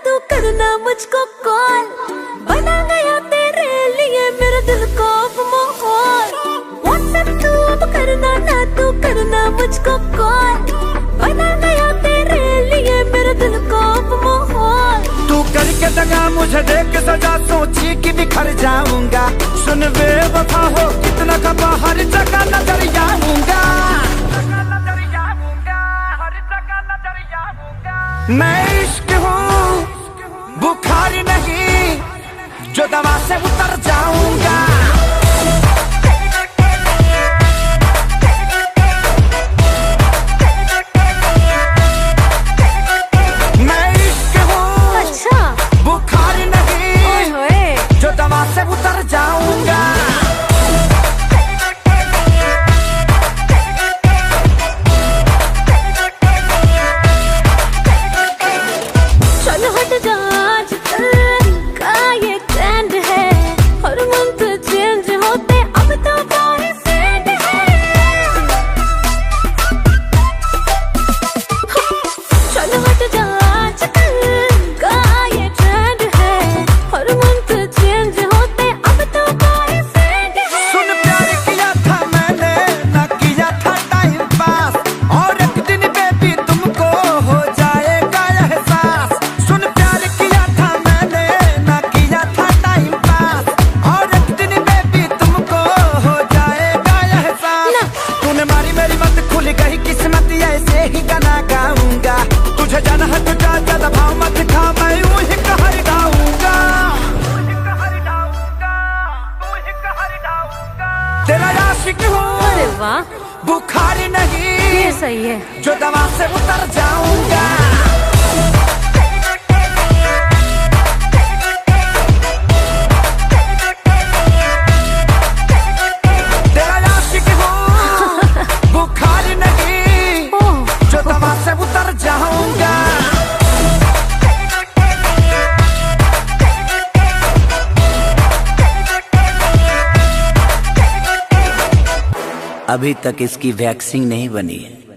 तू करना मुझको कॉल, बना गया तेरे लिए मेरे दिल को अब माहौल। व्हाट्सएप तू अब करना ना, तू करना मुझको कॉल, बना गया तेरे लिए मेरे दिल को अब माहौल। तू करके दगा मुझे देख के सजा, सोची कि बिखर जाऊंगा। सुन बेवफा हो कितना खपा, हर जगह नजर आऊंगा। मैं इश्क हूँ बुखार नहीं, जो दवा से उतर जाऊंगा। मैं इश्क हूँ अच्छा बुखार नहीं, ओए जो दवा से उतर जाऊंगा। चल हट जा, आजकल का ये ट्रेंड है, हर मंथ चेंज होते अब तो बॉयफ्रेंड है। चल हट जा, आजकल का ये ट्रेंड है, हर मंथ चेंज होते अब तो बॉयफ्रेंड है। सुन प्यार किया था मैंने, ना किया था टाइम पास, और एक दिन बेबी तुमको हो जाएगा एहसास। सुन प्यार किया था मैंने, ना किया था टाइम पास, और एक दिन बेबी तुमको हो जाएगा एहसास। तूने मारी मेरी मत, खुल गई किस्मत, ऐसे ही गाना गाऊंगा। तुझे जाना है तो जा, ज्यादा भाव मत खा, मैं यूं ही कहर गाऊंगा। तेरा आशिक हूँ अरे वाह, बुखार नहीं, ये सही है। जो दवा से उतर जाऊंगा। तेरा आशिक हूँ बुखार नहीं, ओह, जो दवा से उतर जाऊंगा। अभी तक इसकी वैक्सीन नहीं बनी है।